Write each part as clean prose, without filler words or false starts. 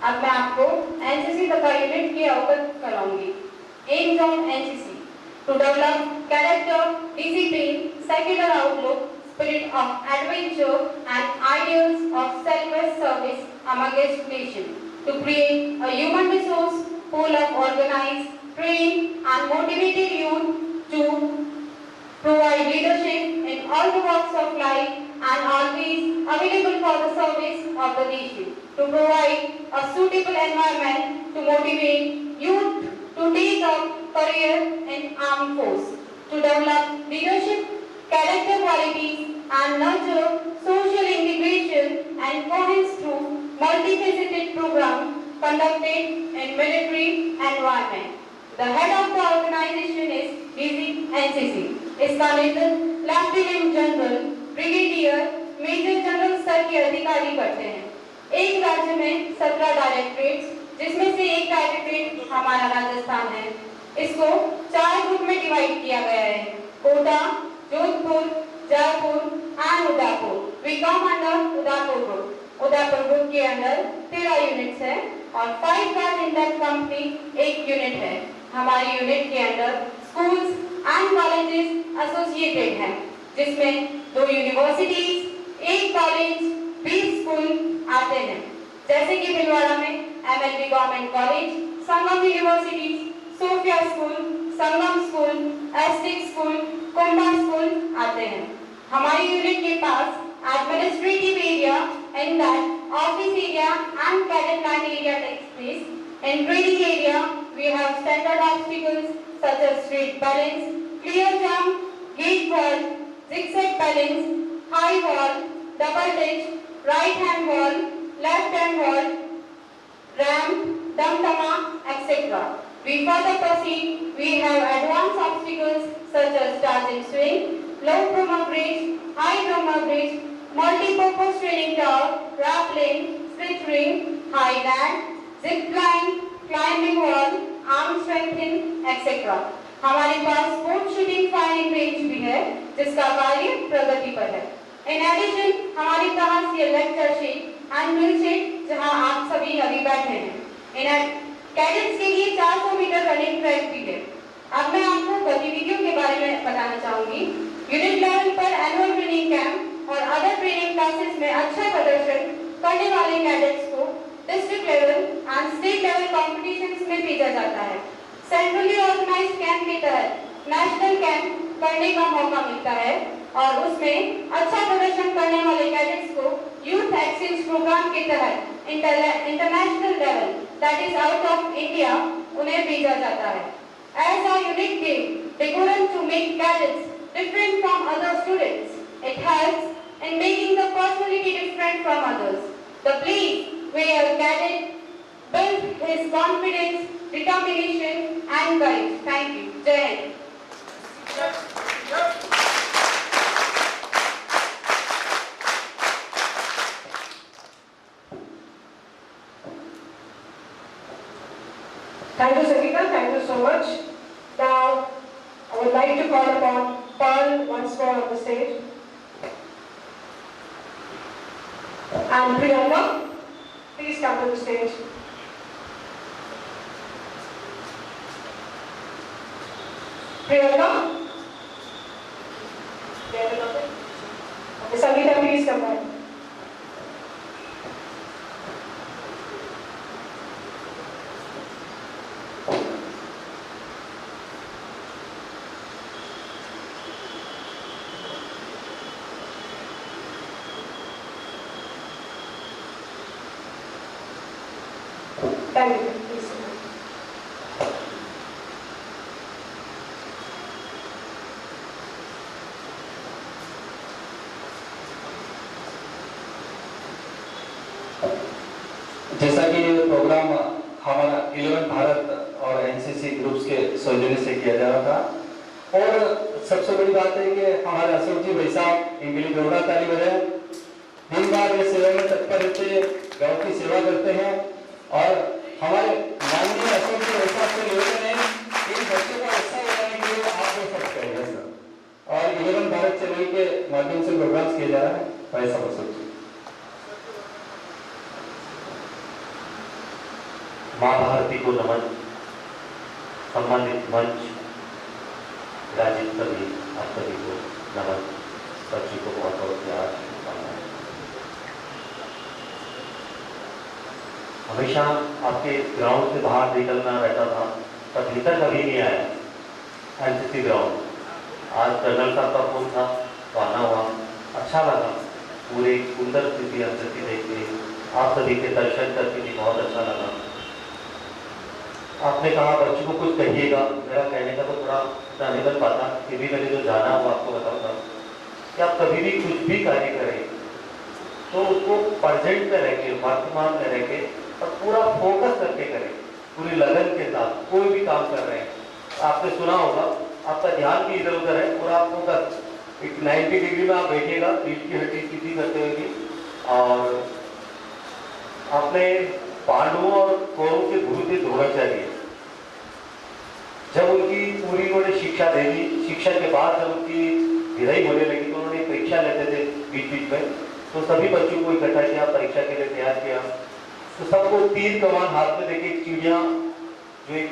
अब मैं आपको एनसीसी तथा यूनिट की अवगत कराऊंगी। Aims of NCC to develop character, discipline, secular outlook, spirit of adventure and ideals of selfless service among its nation, to create a human resource pool of organized, trained and motivated youth to provide leadership in all the walks of life and always available for the service of the nation, to provide a suitable environment to motivate youth to take up career in armed force, to develop leadership, character qualities and nurture social integration and coherence through multifaceted programs conducted in military environment. The head of the organization is DCNCC. इसका नेतृत्व lieutenant general, brigadier, major general स्तर के अधिकारी करते हैं। एक राज्य में 17 डायरेक्टरेट्स, जिसमें से एक डायरेक्टरेट हमारा राजस्थान है। इसको 4 ग्रुप में डिवाइड किया गया है: Kota, Jodhpur, Jaipur and Udaipur. We come under Udaipur group. Udaipur group के अंदर 13 यूनिट्स है और 5 कार्ड इन दैट कंपनी एक यूनिट है। हमारी यूनिट के अंदर स्कूल्स एंड कॉलेजेस एसोसिएटेड हैं, जिसमें 2 यूनिवर्सिटीज, 1 कॉलेज, 20 स्कूल आते हैं, जैसे कि भिलवाड़ा में MLB गवर्नमेंट कॉलेज, संगम यूनिवर्सिटी, सोफिया स्कूल, संगम स्कूल, एसटिक स्कूल, कुंभा स्कूल आते हैं। हमारी यूनिट के पास administrative area in that office area and cadet line area takes place. In training area, we have standard obstacles such as straight balance, clear jump, gate wall, zigzag balance, high wall, double ditch, right hand wall, left hand wall, ramp, dum dama, etc. We further proceed. We have advanced obstacles such as charging swing, low drummer bridge, high drummer bridge, multi-purpose training tower, rappelling, split ring, high land, zip line, climbing wall, arm strengthening, etc. हमारे पास sport shooting firing range भी है, जिसका कार्य प्रगति पर है। In addition, हमारे पास ये lecture sheet and drill sheet, जहां आप सभी अभी बैठे हैं। कैडेट्स के लिए 400 मीटर रनिंग ट्रैक भी है। अब मैं आपको गतिविधियों के बारे में बताना चाहूंगी। यूनिट लेवल पर एनुअल ट्रेनिंग कैंप और अदर ट्रेनिंग क्लासेस में अच्छा प्रदर्शन करने वाले कैडेट्स को district level and state level competitions में भेजा जाता है। सेंट्रली ऑर्गेनाइज्ड कैंप के तहत नेशनल कैंप करने का मौका मिलता है और उसमें अच्छा प्रदर्शन करने वाले कैडेट्स को यूथ एक्सचेंज प्रोग्राम के तहत international level, that is out of India, उन्हें भेजा जाता है। As our unit gave decorum to make cadets different from other students, it helps in making the personality different from others. The place where a cadet built his confidence, determination and courage. Thank you. Jai Hind. Thank you, Sangeeta. Thank you so much. Now, I would like to call upon Pearl once more on the stage. And Priyanka, please come to the stage. Priyanka? Okay, Sangeeta, please come back. Thank you. Please. जैसा कि ये programme हमारा 11 भारत और NCC groups के सौजन्य से किया जा रहा था और सबसे बड़ी बात है कि हमारे अशोक जी भाई साहब इनके लिए जोरदार ताली बजाएं। दिन भर ये सेवा में तत्पर रहते हैं, गाँव की सेवा करते हैं और हमारे माननीय अशोक जी भाई साहब के निवेदन है इन बच्चों का हिस्सा बनाने के लिए आप लोग सब करेंगे सर। और 11 भारत चैनल के माध्यम से प्रोग्राम किया जा रहा है भाई साहब अशोक जी। माँ भारती को नमन, सम्मानित मंच, राजीव सभी, आप सभी को नमन, सभी को बहुत बहुत प्यार, शुभकामनाएं। हमेशा आपके ग्राउंड से बाहर निकलना रहता था, पर भीतर कभी नहीं आया एनसीसी ग्राउंड। आज कर्नल साहब का फोन था तो आना हुआ, अच्छा लगा। पूरे सुंदर स्थिति एनसीसी देख के, आप सभी के दर्शन करके भी बहुत अच्छा लगा। आपने कहा बच्चों को कुछ कहिएगा, मेरा कहने का तो थोड़ा इतना नहीं बन पाता, फिर भी मैंने जो जाना वो आपको बताऊंगा कि आप कभी भी कुछ भी कार्य करें तो उसको प्रेजेंट में रह के, वर्तमान में रह के और पूरा फोकस करके करें, पूरी लगन के साथ कोई भी काम कर रहे हैं। आपने सुना होगा, आपका ध्यान भी इधर उधर है, पूरा फोकस 90 डिग्री में आप बैठिएगा, रीढ़ की हड्डी सीधी करते हुए भी। और आपने पांडवों और कौरवों के गुरु थे द्रोणाचार्य। जब उनकी पूरी उन्होंने शिक्षा दे दी, शिक्षा के बाद जब उनकी विदाई होने लगी तो उन्होंने परीक्षा लेते थे बीच बीच में, तो सभी बच्चों को इकट्ठा किया, परीक्षा के लिए तैयार किया। तो सबको तीर कमान हाथ में देके चिड़िया जो एक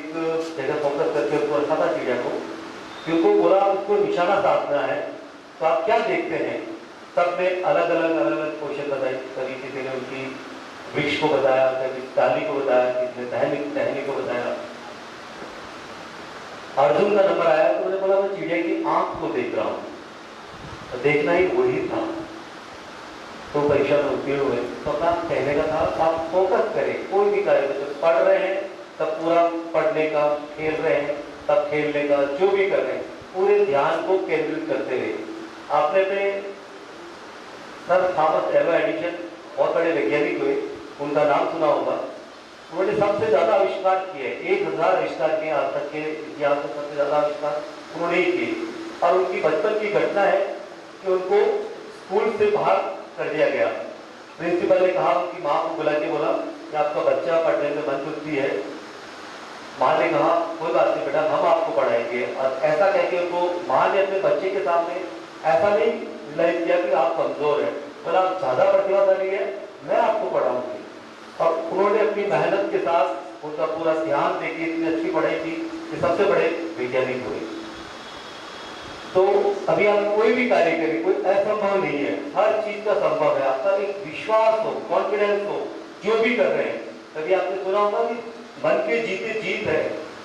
जगह फोकस करके उसको रखा था चिड़िया को, क्योंकि बोला उसको निशाना साधना है। तो आप क्या देखते हैं, सब में अलग अलग क्वेश्चन बताए। कभी किसी ने उनकी वृक्ष को बताया, कभी डाली को बताया, किसी ने टहनी को बताया। अर्जुन का नंबर आया तो उन्होंने बोला मैं चिड़िया की आंख को देख रहा हूँ, तो देखना ही वही था। तो परीक्षा में उत्तीर्ण हुए। तो अपना कहने का था आप फोकस करें, कोई भी कार्य में, जब पढ़ रहे हैं तब पूरा पढ़ने का, खेल रहे हैं तब खेलने का, जो भी कर रहे हैं पूरे ध्यान को केंद्रित करते हुए। आपने अपने सर थॉमस एल्वा एडिसन बहुत बड़े वैज्ञानिक हुए, उनका नाम सुना होगा। उन्होंने सबसे ज्यादा आविष्कार किए, 1000 आविष्कार किए आज तक के इतिहास में, सबसे ज्यादा आविष्कार उन्होंने ही किए। और उनकी बचपन की घटना है कि उनको स्कूल से बाहर कर दिया गया। प्रिंसिपल ने कहा, उनकी माँ को बुला के बोला कि आपका बच्चा पढ़ने में मन चुकती है। माँ ने कहा कोई बात नहीं बेटा, हम आपको पढ़ाएंगे। और ऐसा कह के उनको माँ ने अपने बच्चे के सामने ऐसा नहीं रियलाइज किया कि आप कमजोर हैं, बोला आप ज्यादा प्रतिभाशाली है, मैं आपको पढ़ाऊंगी। और उन्होंने अपनी मेहनत के साथ उनका पूरा ध्यान देके इतनी अच्छी पढ़ाई की कि सबसे बड़े वैज्ञानिक हुए। तो अभी आप कोई भी कार्य करें, कोई असंभव नहीं है, हर चीज का संभव है। आपका एक विश्वास हो, कॉन्फिडेंस हो, जो भी कर रहे हैं। कभी आपने सुना होगा कि मन के जीते जीत है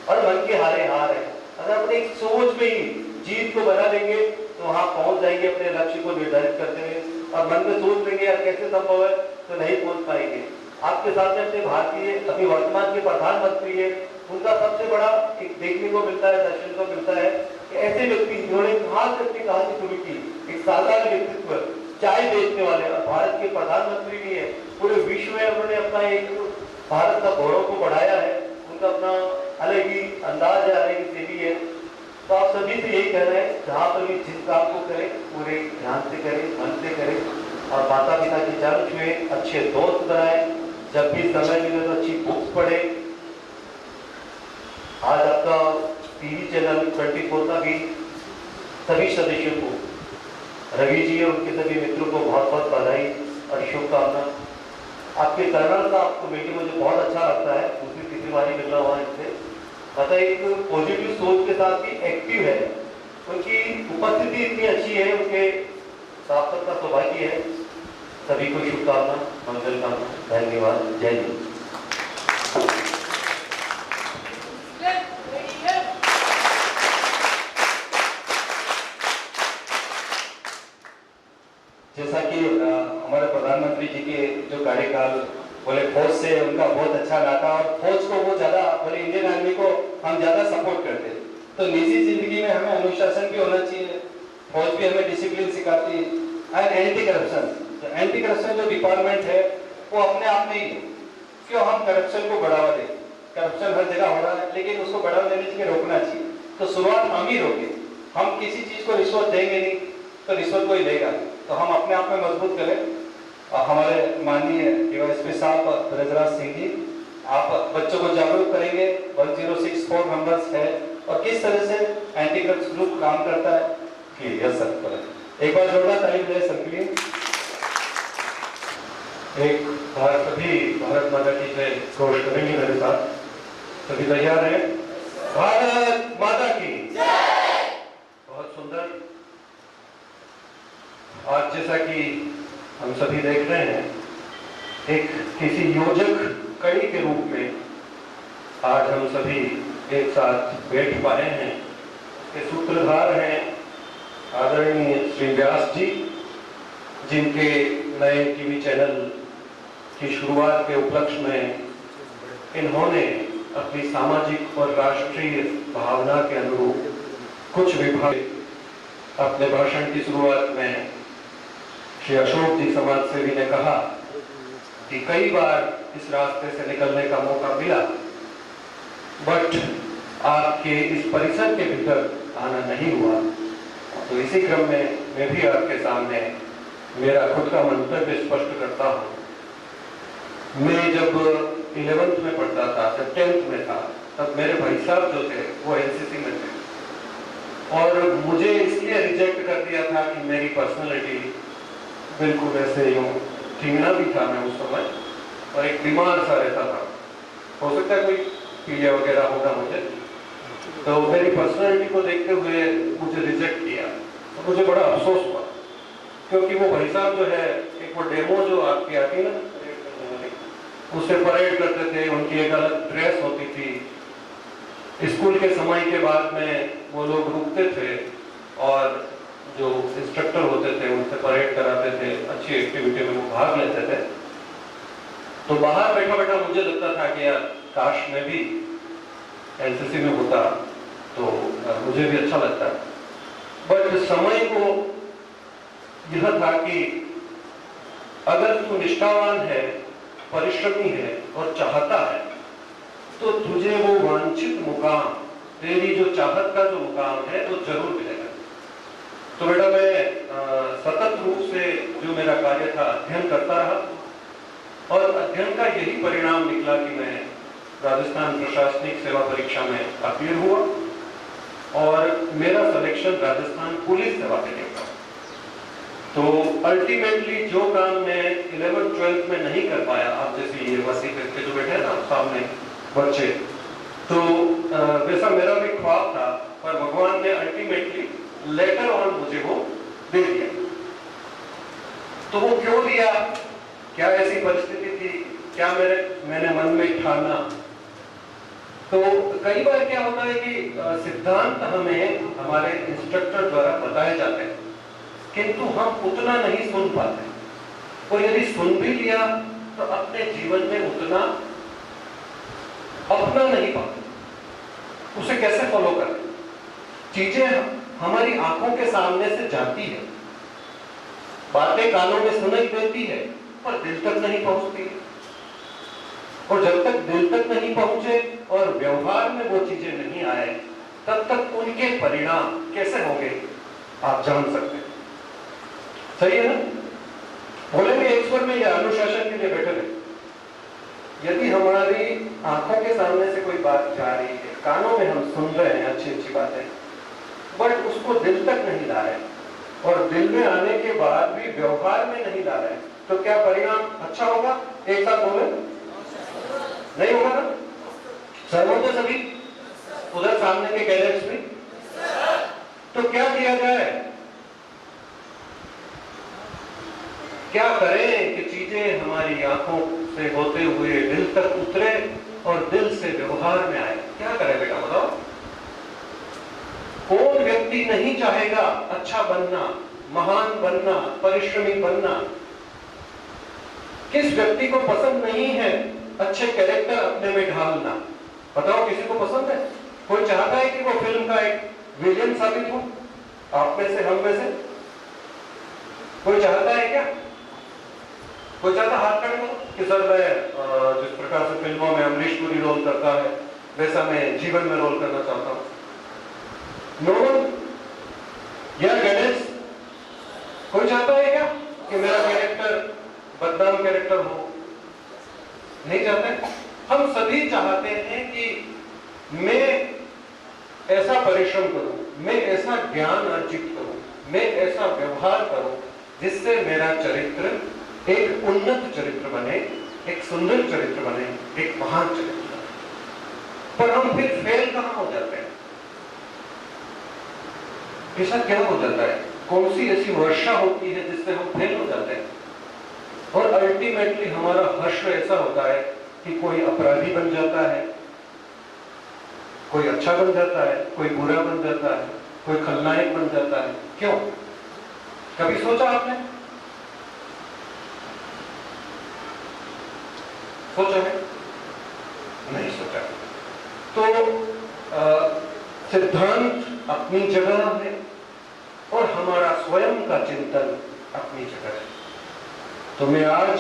और मन के हारे हार है। अगर अपने एक सोच में ही जीत को बना लेंगे तो वहां पहुंच जाएंगे अपने लक्ष्य को निर्धारित करते हुए। और मन में सोच लेंगे यार कैसे संभव है, तो नहीं पहुंच पाएंगे। आपके सामने अपने भारतीय अभी वर्तमान के प्रधानमंत्री है, उनका सबसे बड़ा एक देखने को मिलता है, दर्शन को मिलता है कि ऐसे व्यक्ति जिन्होंने कहां से अपनी कहानी शुरू की, एक साधारण व्यक्तित्व, चाय बेचने वाले, और भारत के प्रधानमंत्री भी है। पूरे विश्व में उन्होंने अपना एक भारत का गौरव को बढ़ाया है। उनका अपना अलग ही अंदाज है, अलग ही शैली है। तो आप सभी से यही कह रहे हैं, जहां पर भी जिस काम को करें पूरे ध्यान से करें, मन से करें, और माता पिता की चरण छुए, अच्छे दोस्त बनाएं, जब भी समय मिले तो अच्छी बुक्स पढ़े। आज आपका टीवी चैनल 24 का भी सभी सदस्यों को, रवि जी और उनके सभी मित्रों को बहुत बहुत बधाई और शुभकामना। आपके कर्नल का आपको मीटिंग मुझे बहुत अच्छा लगता है, दूसरी तीसरी बारी मिलना हुआ इनसे। मतलब एक पॉजिटिव सोच के साथ भी एक्टिव है, उनकी उपस्थिति इतनी अच्छी है, उनके सार्थक का सौभाग्य है। सभी को शुभकामना, मंगल कामना, धन्यवाद, जय हिंद। जैसा कि हमारे प्रधानमंत्री जी के जो कार्यकाल बोले फौज से उनका बहुत अच्छा नाता, और फौज को वो ज्यादा बोले इंडियन आर्मी को हम ज्यादा सपोर्ट करते हैं। तो निजी जिंदगी में हमें अनुशासन भी होना चाहिए, फौज भी हमें डिसिप्लिन सिखाती है। And anti corruption, anti corruption जो डिपार्टमेंट है वो अपने आप में ही है। क्यों हम करप्शन को बढ़ावा दें, करप्शन हर जगह हो रहा है, लेकिन उसको बढ़ावा देने के लिए रोकना चाहिए। तो शुरुआत हम ही रोके, हम किसी चीज को रिश्वत देंगे नहीं तो रिश्वत कोई लेगा, तो हम अपने आप में मजबूत करें। हमारे माननीय डीवाईएसपी साहब ब्रजराज सिंह जी, आप बच्चों को जागरूक करेंगे। 1064 मेंबर्स है और किस तरह से एंटी करप्शन ग्रुप काम करता है, क्लियर सर करें। एक बार जोरदार ताली बजाएं सर के लिए। एक बार सभी भारत माता की जय घोष करेंगे मेरे साथ। सभी तैयार हैं? भारत माता की जय। बहुत सुंदर। आज जैसा कि हम सभी देख रहे हैं, एक किसी योजक कड़ी के रूप में आज हम सभी एक साथ बैठ पाए हैं। इसके सूत्रधार हैं आदरणीय श्री व्यास जी, जिनके नए टीवी चैनल की शुरुआत के उपलक्ष्य में इन्होंने अपनी सामाजिक और राष्ट्रीय भावना के अनुरूप कुछ विभाग अपने भाषण की शुरुआत में श्री अशोक जी समाज सेवी ने कहा कि कई बार इस रास्ते से निकलने का मौका मिला, बट आपके इस परिसर के भीतर आना नहीं हुआ। तो इसी क्रम में मैं भी आपके सामने मेरा खुद का मंतव्य स्पष्ट करता हूँ। मैं जब 11th में पढ़ता था, जब 10th में था, तब मेरे भाई साहब जो थे वो एनसीसी में थे और मुझे इसलिए रिजेक्ट कर दिया था कि मेरी पर्सनैलिटी बिल्कुल वैसे यूं ठिंगना भी था मैं उस समय और एक बीमार सा रहता था। हो सकता है कोई पीलिया वगैरह होगा मुझे, तो मेरी पर्सनैलिटी को देखते हुए मुझे रिजेक्ट किया। तो मुझे बड़ा अफसोस हुआ, क्योंकि वो भाई साहब जो है, एक वो डेमो जो आपकी आती है ना, उससे परेड करते थे, उनकी एक अलग ड्रेस होती थी। स्कूल के समय के बाद में वो लोग रुकते थे और जो इंस्ट्रक्टर होते थे उनसे परेड कराते थे, अच्छी एक्टिविटी में वो भाग लेते थे। तो बाहर बैठा बैठा मुझे लगता था कि यार काश मैं भी एनसीसी में होता तो मुझे भी अच्छा लगता। बट समय को यह था कि अगर तू निष्ठावान है, परिश्रमी है और चाहता है, तो तुझे वो वांछित मुकाम, तेरी जो चाहत का जो मुकाम है वो जरूर मिलेगा। तो बेटा मैं सतत रूप से जो मेरा कार्य था अध्ययन करता रहा और अध्ययन का यही परिणाम निकला कि मैं राजस्थान प्रशासनिक सेवा परीक्षा में अपीयर हुआ और मेरा सिलेक्शन राजस्थान पुलिस सेवा के लिए हुआ। तो अल्टीमेटली जो काम मैं 11th 12th में नहीं कर पाया, आप जैसे ये वसी करके जो बैठे ना सामने बच्चे, तो वैसा मेरा भी ख्वाब था, पर भगवान ने अल्टीमेटली लेटर ऑन मुझे वो दे दिया। तो वो क्यों दिया, क्या ऐसी परिस्थिति थी, क्या मैंने मन में ठाना। तो कई बार क्या होता है कि सिद्धांत हमें हमारे इंस्ट्रक्टर द्वारा बताए जाते हैं, किंतु हम उतना नहीं सुन पाते, और यदि सुन भी लिया तो अपने जीवन में उतना अपना नहीं पाते, उसे कैसे फॉलो करें। चीजें हमारी आंखों के सामने से जाती है, बातें कानों में सुनाई देती है, पर दिल तक नहीं पहुंचती है। और जब तक दिल तक नहीं पहुंचे और व्यवहार में वो चीजें नहीं आए, तब तक उनके परिणाम कैसे होंगे आप जान सकते हैं। सही है ना? बोलेंगे एक स्वर में या अनुशासन के लिए बैठे रहे। यदि हमारी आंखों के सामने से कोई बात जा रही है, कानों में हम सुन रहे हैं अच्छी अच्छी बातें, बट उसको दिल तक नहीं ला रहे और दिल में आने के बाद भी व्यवहार में नहीं ला रहे, तो क्या परिणाम अच्छा होगा? एक साथ बोले, नहीं होगा ना? सहमत है सभी? उधर सामने के कैडेट्स भी? तो क्या किया जाए, क्या करें कि चीजें हमारी आंखों से होते हुए दिल तक उतरे और दिल से व्यवहार में आए? क्या करें बेटा, बताओ। कौन व्यक्ति नहीं चाहेगा अच्छा बनना, महान बनना, परिश्रमी बनना? किस व्यक्ति को पसंद नहीं है अच्छे कैरेक्टर अपने में ढालना? बताओ, किसी को पसंद है? कोई चाहता है कि वो फिल्म का एक विलेन साबित हो? आप में से, हम में से कोई चाहता है क्या? कोई चाहता? हाथ खड़े करो कि सर मैं जिस प्रकार से फिल्मों में अमरीश पुरी रोल करता है वैसा मैं जीवन में रोल करना चाहता हूं। No one? या कैडेट्स, कोई चाहता है क्या कि मेरा कैरेक्टर बदनाम कैरेक्टर हो? नहीं चाहते। हम सभी चाहते हैं कि मैं ऐसा परिश्रम करूं, मैं ऐसा ज्ञान अर्जित करूं, मैं ऐसा व्यवहार करूं जिससे मेरा चरित्र एक उन्नत चरित्र बने, एक सुंदर चरित्र बने, एक महान चरित्र बने। पर हम फिर फेल कहां हो जाते हैं? ऐसा क्या हो जाता है? कौन सी ऐसी वर्षा होती है जिससे हम फेल हो जाते हैं? और अल्टीमेटली हमारा हश्र ऐसा होता है कि कोई अपराधी बन जाता है, कोई अच्छा बन जाता है, कोई बुरा बन जाता है, कोई खलनायक बन जाता है। क्यों? कभी सोचा आपने? सोचा है? नहीं सोचा। तो सिद्धांत अपनी जगह है और हमारा स्वयं का चिंतन अपनी जगह है। तो मैं आज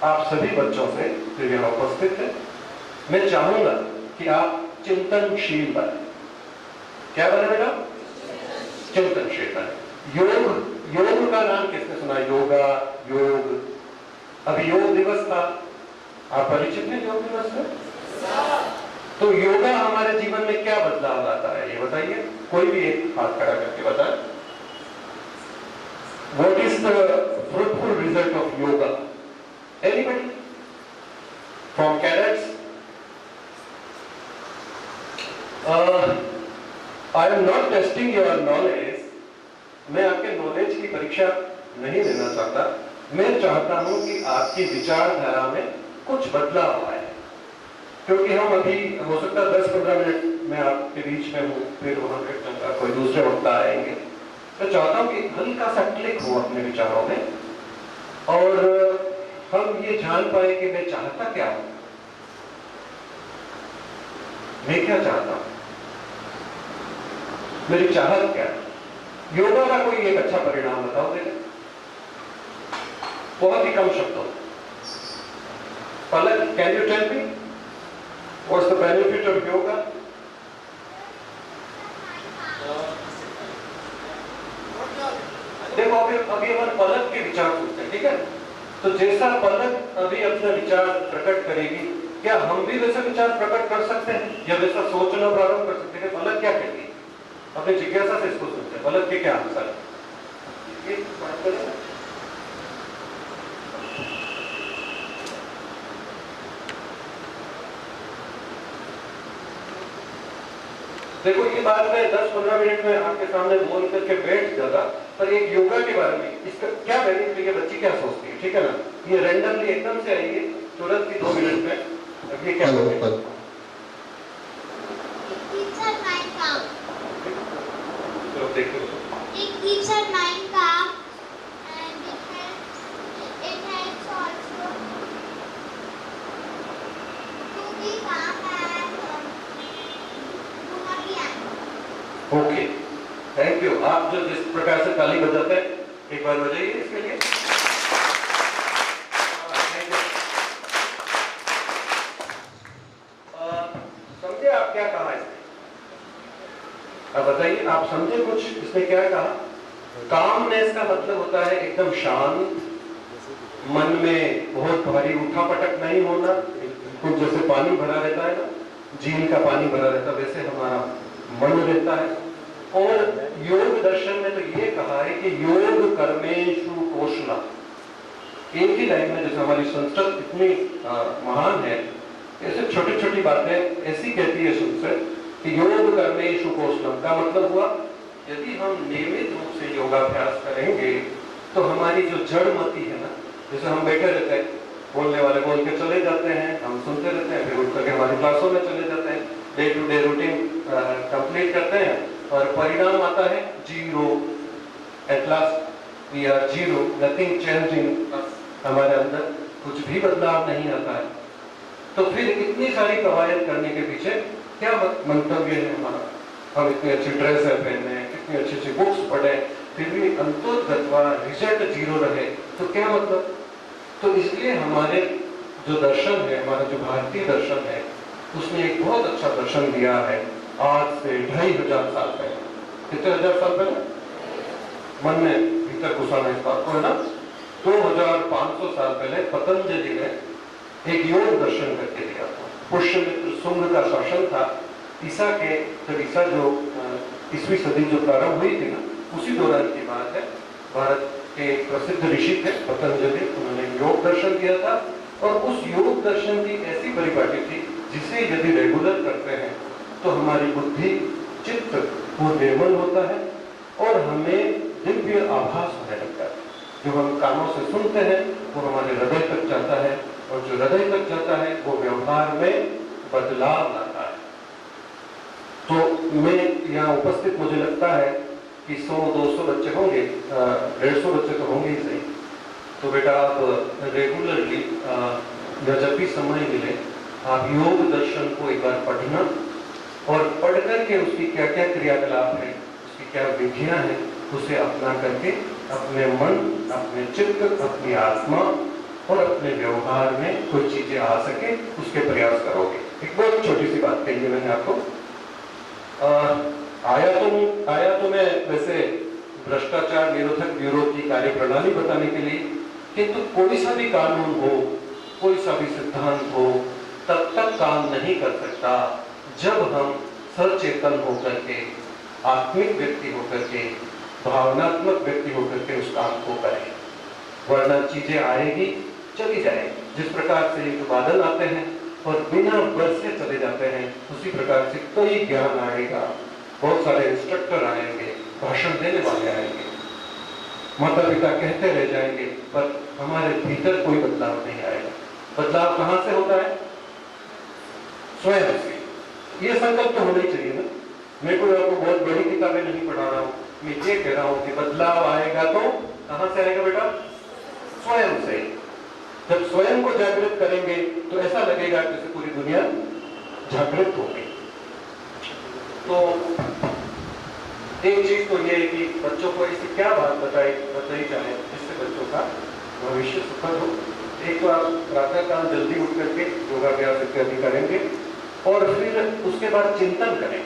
आप सभी बच्चों से जो यहाँ उपस्थित है, मैं चाहूंगा कि आप चिंतनशील बने। क्या बने बेटा? चिंतनशील बने। योग का नाम किसने सुना? योगा, योग। अभी योग दिवस था, आप परिचित हैं योग दिवस से? तो योगा हमारे जीवन में क्या बदलाव लाता है ये बताइए। कोई भी एक हाथ खड़ा करके बताए। What is the fruitful result of yoga? Anybody? From cadets? I am not testing your knowledge. मैं आपके नॉलेज की परीक्षा नहीं लेना चाहता। मैं चाहता हूं कि आपकी विचारधारा में कुछ बदलाव आए, क्योंकि हम अभी हो सकता है 10-15 मिनट में आपके बीच में हूँ, फिर वहां पे कोई दूसरे वक्ता आएंगे। मैं चाहता हूं कि हल्का सा क्लिक हो अपने विचारों में और हम ये जान पाए कि मैं चाहता क्या हूं, मैं क्या चाहता हूं, मेरी चाहत क्या है। योगा का कोई एक अच्छा परिणाम बताओ बेटा, बहुत ही कम शब्दों। Palak, can you tell me what's the benefit of yoga? देखो अभी हमारे पलक के विचार सुनते हैं, ठीक है? तो जैसा पलक अभी अपना विचार प्रकट करेगी, क्या हम भी वैसे विचार प्रकट कर सकते हैं या वैसा सोचना प्रारंभ कर सकते हैं? पलक क्या कहती है? अपने जिज्ञासा से इसको सुनते हैं। पलक के क्या आंसर है? देखो ये बात मैं 10-15 मिनट में आपके सामने बोल करके बैठ जाता, पर एक योगा के बारे में इसका क्या बेनिफिट है, बच्ची क्या सोचती है, ठीक है ना? ये रैंडमली एकदम से आई है, तुरंत ही 2 मिनट में। अब ये क्या है? देखो it keeps our mind calm and it helps also to be calm and do not be angry. Okay, thank you. आप जो जिस प्रकार से ताली बजाते हैं, एक बार बजाइए इसके लिए। समझे आप क्या कहा इसने? अब बताइए, आप समझे कुछ इसने क्या कहा? कामनेस का मतलब होता है एकदम शांत, मन में बहुत भारी उठापटक नहीं होना। कुछ जैसे पानी भरा रहता है ना, झील का पानी भरा रहता है, वैसे हमारा मन रहता है। और योग दर्शन में तो ये कहा है कि योग कर्मेषु कौशला। एक ही लाइन में, जैसे हमारी संस्कृत इतनी महान है, ऐसे छोटी छोटी बातें ऐसी कहती है संस्कृत कि योग कर्मेषु कौशलम का मतलब हुआ, यदि हम नियमित रूप से योगाभ्यास करेंगे तो हमारी जो जड़मति है ना, जैसे हम बैठे रहते हैं, बोलने वाले बोल के चले जाते हैं, हम सुनते रहते हैं, फिर उठ करके हमारी क्लासों में चले जाते हैं, day to day routine complete करते हैं और परिणाम आता है 0। At last we are 0, nothing changing. हमारे अंदर कुछ भी बदलाव नहीं आता है। तो फिर इतनी सारी कवायद करने के पीछे क्या मंतव्य है हमारा? हम इतनी अच्छी ड्रेस पहने, कितनी अच्छी अच्छी बुक्स पढ़े, फिर भी अंतोगत्वा रिजल्ट 0 रहे, तो क्या मतलब? तो इसलिए हमारे जो दर्शन है, हमारा जो भारतीय दर्शन है, उसने एक बहुत अच्छा दर्शन दिया है आज से 2500 साल पहले। कितने हजार साल पहले? मन में भीतर घुसाना इस बात को है ना। 2500 साल पहले पतंजलि ने एक योग दर्शन करके दिया था। पुष्यमित्र शुंग का शासन था ईसा के, जब ईसा जो 20वीं सदी जो प्रारंभ हुई थी ना, उसी दौरान की बात है। भारत के प्रसिद्ध ऋषि थे पतंजलि, उन्होंने योग दर्शन किया था और उस योग दर्शन की ऐसी परिपाटी थी जिसे यदि रेगुलर करते हैं तो हमारी बुद्धि चित्त वो निर्मल होता है और हमें दिव्य आभास होने लगता है। जो हम कानों से सुनते हैं वो हमारे हृदय तक जाता है और जो हृदय तक जाता है वो व्यवहार में बदलाव लाता है। तो मैं यहाँ उपस्थित मुझे लगता है कि 100-200 बच्चे होंगे, 150 बच्चे तो होंगे ही सही। तो बेटा आप रेगुलरली या जब भी समय मिले आप योग दर्शन को एक बार पढ़ना और पढ़ करके उसकी क्या क्या क्रियाकलाप है, उसकी क्या विधियां हैं, उसे अपना करके अपने मन, अपने चित्त, अपनी आत्मा और अपने व्यवहार में कोई चीजें आ सके उसके प्रयास करोगे। एक बहुत छोटी सी बात कही है मैंने आपको। आया तो मैं वैसे भ्रष्टाचार निरोधक ब्यूरो की कार्य प्रणाली बताने के लिए, किंतु कोई सा भी कानून हो, कोई सा भी सिद्धांत हो, तब तक काम नहीं कर सकता जब हम सचेतन होकर के, आत्मिक व्यक्ति होकर के, भावनात्मक व्यक्ति होकर के उस काम को करें। वरना चीजें आएगी चली जाएगी। जिस प्रकार से ये बादल आते हैं और बिना बरसे चले जाते हैं, उसी प्रकार से कोई ज्ञान आएगा, बहुत सारे इंस्ट्रक्टर आएंगे, भाषण देने वाले आएंगे, माता पिता कहते रह जाएंगे, पर हमारे भीतर कोई बदलाव नहीं आएगा। बदलाव कहां से होता है? स्वयं से। ये संकल्प तो होना ही चाहिए ना। मैं कोई आपको बहुत बड़ी किताबें नहीं पढ़ा रहा हूं, मैं ये कह रहा हूं कि बदलाव आएगा तो कहां से आएगा बेटा? स्वयं से। जब स्वयं को जागृत करेंगे तो ऐसा लगेगा जैसे पूरी दुनिया जागृत हो गई। तो एक चीज तो ये है कि बच्चों को इसकी क्या बात बताई जाए जिससे बच्चों का भविष्य सुखद हो। एक तो आप प्रातः काल जल्दी उठ करके योगाभ्यास इत्यादि करेंगे और फिर उसके बाद चिंतन करें,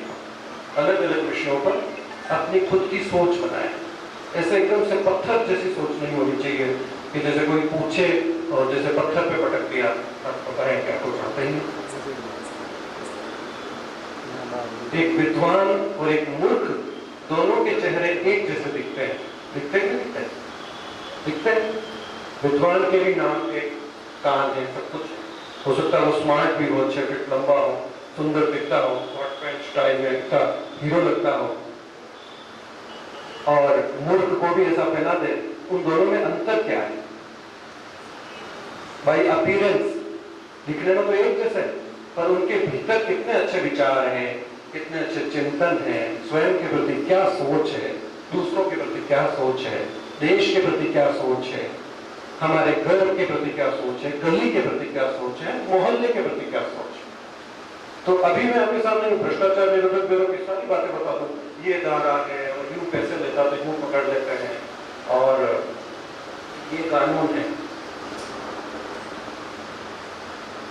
अलग अलग विषयों पर अपनी खुद की सोच बनाएं। ऐसे एकदम से पत्थर जैसी सोच नहीं होनी चाहिए कि जैसे कोई पूछे और जैसे पत्थर पे पटक दिया, आप पता है क्या कुछ आता ही नहीं। एक विद्वान और एक मूर्ख दोनों के चेहरे एक जैसे दिखते हैं, दिखते हैं, दिखते हैं। विद्वान के भी नाम के कान है, सब कुछ हो सकता है, वो स्मार्ट भी हो, 6 फीट लंबा हो, सुंदर दिखता हो, हॉट पैंट स्टाइल में दिखता, हीरो लगता हो, और मूर्ख को भी ऐसा पहना दे। उन दोनों में अंतर क्या है? बाई अपीयरेंस दिखने में तो एक जैसे, पर उनके भीतर कितने अच्छे विचार हैं, कितने अच्छे चिंतन हैं, स्वयं के प्रति क्या सोच है, दूसरों के प्रति क्या सोच है, देश के प्रति क्या सोच है, हमारे घर के प्रति क्या सोच है, गली के प्रति क्या सोच है, मोहल्ले के प्रति क्या सोच है। तो अभी मैं आपके सामने भ्रष्टाचार निरोधक ब्यूरो की सारी बातें बता दूं। ये धारा है और यूं पैसे लेता तो यूं पकड़ लेते हैं और ये कानून है,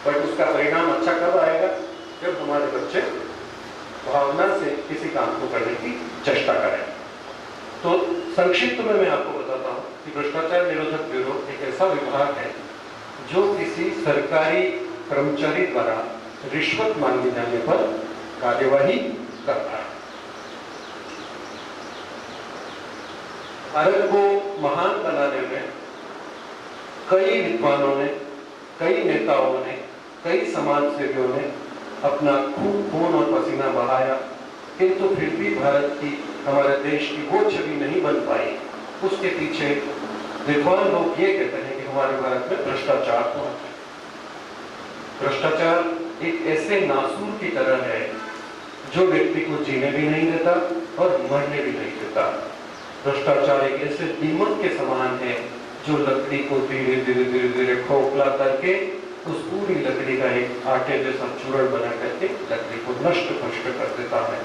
पर उसका परिणाम अच्छा कब आएगा? जब हमारे बच्चे भावना से किसी काम को करने की चेष्टा करें। तो संक्षिप्त में मैं आपको बताता हूं कि भ्रष्टाचार निरोधक ब्यूरो एक ऐसा विभाग है जो किसी सरकारी कर्मचारी द्वारा रिश्वत मांगे जाने पर कार्यवाही करता है। भारत को महान बनाने में कई विद्वानों ने, कई नेताओं ने, कई समाज सेवियों ने अपना खून और पसीना बहाया, किंतु फिर भी भारत की, हमारे देश की वो छवि नहीं बन पाई। उसके पीछे विद्वान लोग ये कहते हैं कि हमारे भारत में भ्रष्टाचार हुआ है। भ्रष्टाचार एक ऐसे नासूर की तरह है जो व्यक्ति को जीने भी नहीं देता और मरने भी नहीं देता। भ्रष्टाचार एक ऐसे दीमक के समान है जो लकड़ी को धीरे धीरे धीरे धीरे खोखला करके उस पूरी लकड़ी का एक आटे जैसा चूर्ण बना करके लकड़ी को नष्ट भ्रष्ट कर देता है।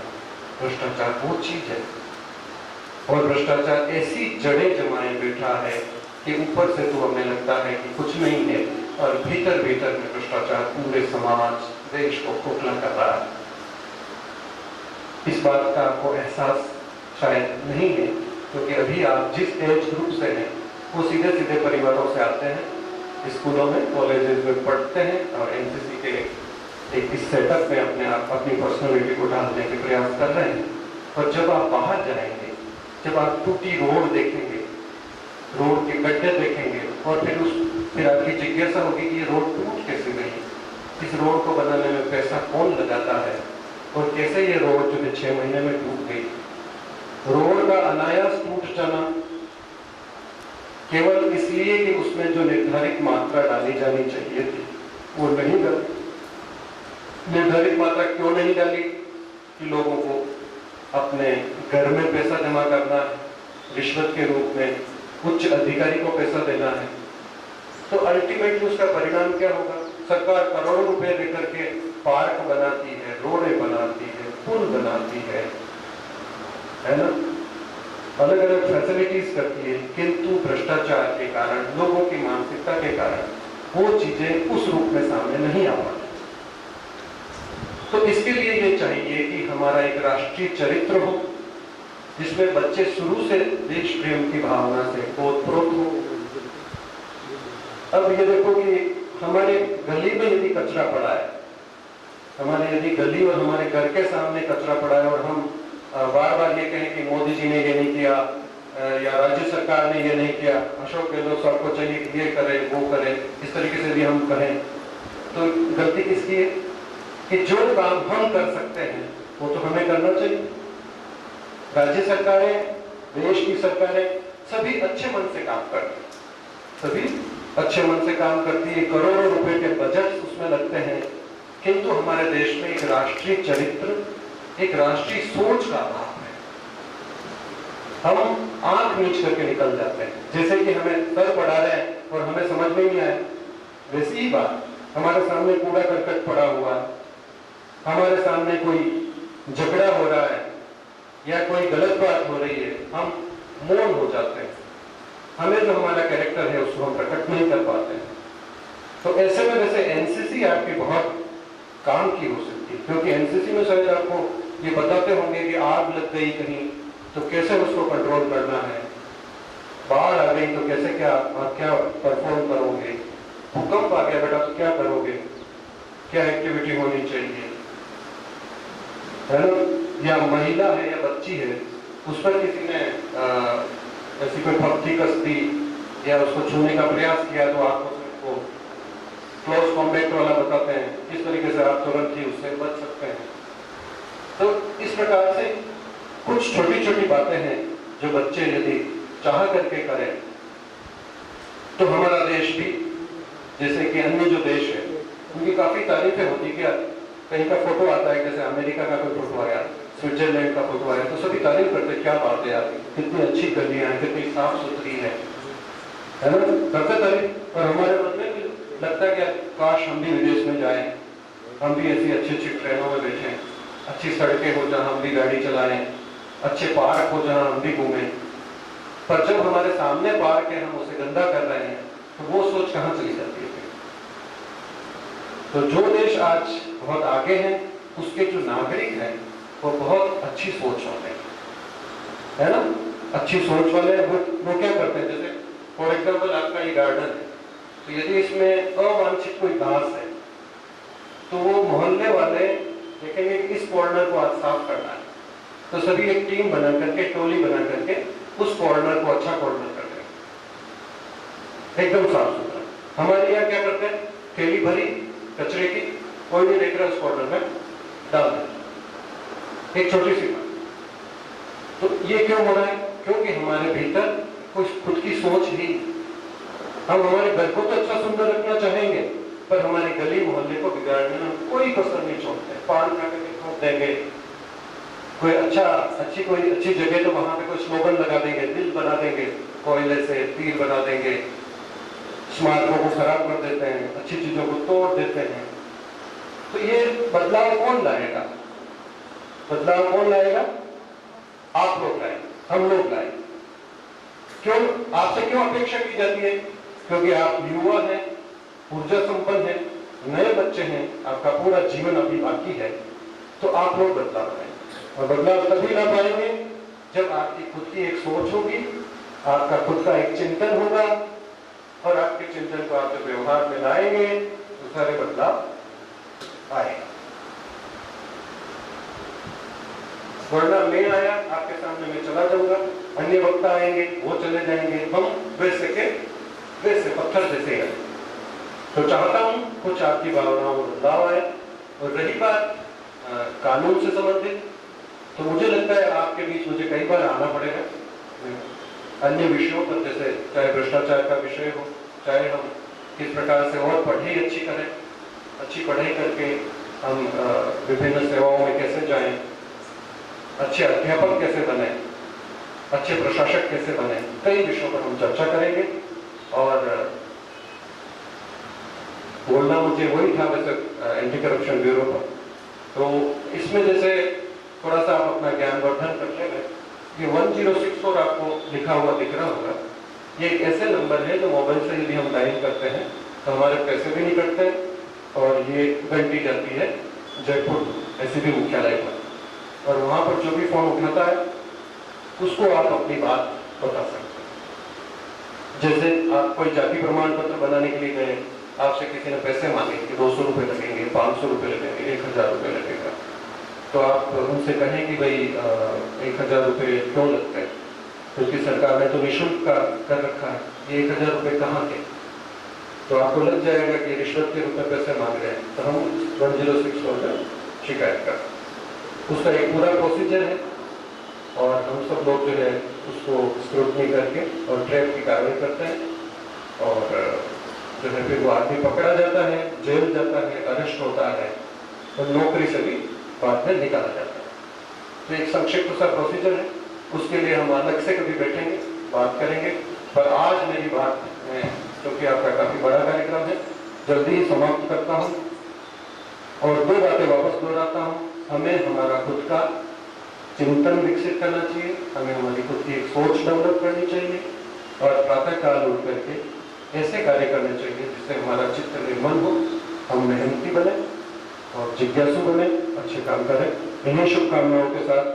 भ्रष्टाचार वो चीज है और भ्रष्टाचार ऐसी जड़ें जमाए बैठा है कि ऊपर से तो हमें लगता है कि कुछ नहीं है और भीतर भीतर में भ्रष्टाचार पूरे समाज, देश को खोखला कर रहा है। इस बात का आपको एहसास शायद नहीं है क्योंकि अभी आप जिस एज ग्रुप से हैं वो सीधे सीधे परिवारों से आते हैं, स्कूलों में, कॉलेजेस में पढ़ते हैं और एनसीसी के एक इस सेटअप में अपने आप अपनी पर्सनैलिटी को ढालने के प्रयास कर रहे हैं। और जब आप बाहर जाएंगे, जब आप टूटी रोड देखेंगे, रोड के गड्ढे देखेंगे और फिर आपकी जिज्ञासा होगी कि ये रोड टूट कैसे गई, इस रोड को बनाने में पैसा कौन लगाता है और कैसे ये रोड जो है 6 महीने में टूट गई। रोड का अनायास टूट जाना केवल इसलिए कि उसमें जो निर्धारित मात्रा डाली जानी चाहिए थी वो नहीं डाली। निर्धारित मात्रा क्यों नहीं डाली? कि लोगों को अपने घर में पैसा जमा करना है, रिश्वत के रूप में उच्च अधिकारी को पैसा देना है, तो अल्टीमेटली उसका परिणाम क्या होगा? सरकार करोड़ों रुपए देकर के पार्क बनाती है, रोडें बनाती है, पुल बनाती है ना, अलग अलग फैसिलिटीज करती है, किंतु भ्रष्टाचार के कारण, लोगों की मानसिकता के कारण वो चीजें उस रूप में सामने नहीं आ पाती। तो इसके लिए ये चाहिए कि हमारा एक राष्ट्रीय चरित्र हो जिसमें बच्चे शुरू से देश प्रेम की भावना से ओतप्रोत हो। अब ये देखो कि हमारे गली में यदि कचरा पड़ा है, हमारे यदि गली और हमारे घर के सामने कचरा पड़ा है और हम बार बार ये कहें कि मोदी जी ने ये नहीं किया या राज्य सरकार ने ये नहीं किया, अशोक गहलोत साहब को चाहिए कि ये करे वो करे, इस तरीके से भी हम कहें, तो गलती किसकी है? कि जो काम हम कर सकते हैं वो तो हमें करना चाहिए। राज्य सरकारें, देश की सरकारें सभी अच्छे मन से काम करती हैं, सभी अच्छे मन से काम करती है, करोड़ों रुपए के बजट उसमें लगते हैं, किंतु हमारे देश में एक राष्ट्रीय चरित्र, एक राष्ट्रीय सोच का अभाव है। हम आंख नीच करके निकल जाते हैं, जैसे कि हमें सर पढ़ा रहे हैं और हमें समझ में नहीं आए, वैसी ही बात हमारे सामने कूड़ा करकट पड़ा हुआ है, हमारे सामने कोई झगड़ा हो रहा है या कोई गलत बात हो रही है, हम मौन हो जाते हैं, हमें जो हमारा कैरेक्टर है उसको हम प्रकट नहीं कर पाते हैं। तो ऐसे में वैसे एनसीसी आपकी बहुत काम की हो सकती है, क्योंकि एनसीसी में शायद आपको ये बताते होंगे कि आग लग गई कहीं तो कैसे उसको कंट्रोल करना है, बाढ़ आ गई तो कैसे क्या परफॉर्म करोगे, भूकंप आ गया बेटा तो क्या करोगे, क्या एक्टिविटी होनी चाहिए, है ना, या महिला है या बच्ची है उस पर किसी ने ऐसी कोई पत्थर कस दी या उसको छूने का प्रयास किया तो आप उसको क्लोज कॉम्बैट वाला बताते हैं, किस तरीके से आप तुरंत ही उससे बच सकते हैं। तो इस प्रकार से कुछ छोटी छोटी बातें हैं जो बच्चे यदि चाह करके करें तो हमारा देश भी, जैसे कि अन्य जो देश है उनकी काफी तारीफें होती है। कहीं का फोटो आता है, जैसे अमेरिका का कोई फोटो आया, स्विट्जरलैंड का फोटो आया, तो सभी तारीफ करते हैं, क्या बात है यार, कितनी अच्छी गलियां हैं, कितनी साफ सुथरी है ना, करते तारीफ। और हमारे मन में भी लगता है कि काश हम भी विदेश में जाएं, हम भी ऐसी अच्छी अच्छी ट्रेनों में बैठें, अच्छी सड़कें हो जहाँ हम भी गाड़ी चलाएं, अच्छे पार्क हो जहाँ हम भी घूमें। पर जब हमारे सामने पार्क है, हम उसे गंदा कर रहे हैं, तो वो सोच कहाँ चली जाती है? तो जो देश आज बहुत आगे हैं उसके जो नागरिक हैं वो बहुत अच्छी सोच वाले हैं, है ना, अच्छी सोच वाले वो क्या करते हैं, जैसे फॉर एग्जाम्पल आपका ये गार्डन है, तो यदि इसमें अवांछित कोई घास है तो वो मोहल्ले वाले देखेंगे कि इस कॉर्नर को आज साफ करना है, तो सभी एक टीम बना करके, टोली बना करके उस कॉर्नर को अच्छा कॉर्नर कर देंगे, एकदम साफ सुथरा। हमारे यहाँ क्या करते हैं, थैली भरी कचरे की, कोई नहीं देख रहा, उस कॉर्नर में डाल दें, एक छोटी सी बात। तो ये क्यों हो रहा है? क्योंकि हमारे भीतर कोई खुद की सोच ही, हम हमारे घर को तो अच्छा सुंदर रखना चाहेंगे पर हमारे गली मोहल्ले को बिगाड़ने में कोई कसर नहीं छोड़ते, पान खा करके ठोक देंगे, कोई कोई अच्छी जगह तो वहां पे कोई स्लोगन लगा देंगे, दिल बना देंगे, कोयले से तीर बना देंगे, स्मारकों को खराब कर देते हैं, अच्छी चीजों को तोड़ देते हैं। तो ये बदलाव कौन लाएगा? बदलाव कौन लाएगा? आप लोग लाएंगे, हम लोग लाएंगे। क्यों? आपसे क्यों अपेक्षा की जाती है? क्योंकि आप युवा हैं, ऊर्जा संपन्न हैं, नए बच्चे हैं, आपका पूरा जीवन अभी बाकी है, तो आप लोग बदलाव लाएंगे। और बदलाव तभी ला पाएंगे जब आपकी खुद की एक सोच होगी, आपका खुद का एक चिंतन होगा, और आपके चिंतन को आप जब व्यवहार में लाएंगे तो सारे बदलाव आएगा। वरना मैं आया आपके सामने, मैं चला जाऊंगा, अन्य वक्ता आएंगे, वो चले जाएंगे, हम वैसे के वैसे पत्थर जैसे हैं। तो चाहता हूँ कुछ आपकी भावनाओं में बदलाव आए। और रही बात कानून से संबंधित, तो मुझे लगता है आपके बीच मुझे कई बार आना पड़ेगा अन्य विषयों पर, जैसे चाहे भ्रष्टाचार का विषय हो, चाहे हम किस प्रकार से और पढ़ाई अच्छी करें, अच्छी पढ़ाई करके हम विभिन्न सेवाओं में कैसे जाएं, अच्छे अध्यापक कैसे बने, अच्छे प्रशासक कैसे बने, कई विषयों पर हम चर्चा करेंगे। और बोलना मुझे वही था वैसे एंटी करप्शन ब्यूरो पर, तो इसमें जैसे थोड़ा सा आप अपना ज्ञान वर्धन कर लेंगे। ये 1064 आपको लिखा हुआ दिख रहा होगा, ये एक ऐसे नंबर है जो मोबाइल से यदि हम डायल करते हैं तो हमारे पैसे भी नहीं कटते, और ये घंटी जाती है जयपुर एसीबी मुख्यालय पर, और वहाँ पर जो भी फोन उठाता है उसको आप अपनी बात बता सकते हैं। जैसे आप कोई जाति प्रमाण पत्र बनाने के लिए गए, आपसे किसी ने पैसे मांगे कि 200 रुपये लगेंगे, 500 रुपये लगेंगे, 1000 रुपये लगेगा, तो आप उनसे कहें कि भाई 1000 रुपये क्यों लगते हैं, क्योंकि सरकार ने तो निःशुल्क का कर रखा है, ये 1000 रुपये कहाँ के, तो आपको लग जाएगा कि रिश्वत के रूप में पैसे मांग रहे हैं, तो हम 1064 पर शिकायत कर। उसका एक पूरा प्रोसीजर है, और हम सब लोग जो है उसको स्क्रूटनी करके और ट्रैप की कार्रवाई करते हैं, और जो है फिर वो आदमी पकड़ा जाता है, जेल जाता है, अरेस्ट होता है, और नौकरी से भी बाद में निकाला जाता है। तो एक संक्षिप्त सा प्रोसीजर है, उसके लिए हम अलग से कभी बैठेंगे, बात करेंगे। पर आज मेरी बात में, क्योंकि आपका काफी बड़ा कार्यक्रम है, जल्दी ही समाप्त करता हूँ और 2 बातें वापस दोहराता हूँ। हमें हमारा खुद का चिंतन विकसित करना चाहिए, हमें हमारी खुद की एक सोच डेवलप करनी चाहिए, और प्रातः काल उठ करके ऐसे कार्य करने चाहिए जिससे हमारा चित्त निर्मल हो, हम मेहनती बने और जिज्ञासु बने, अच्छे काम करें। इन्हीं शुभकामनाओं के साथ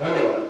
धन्यवाद।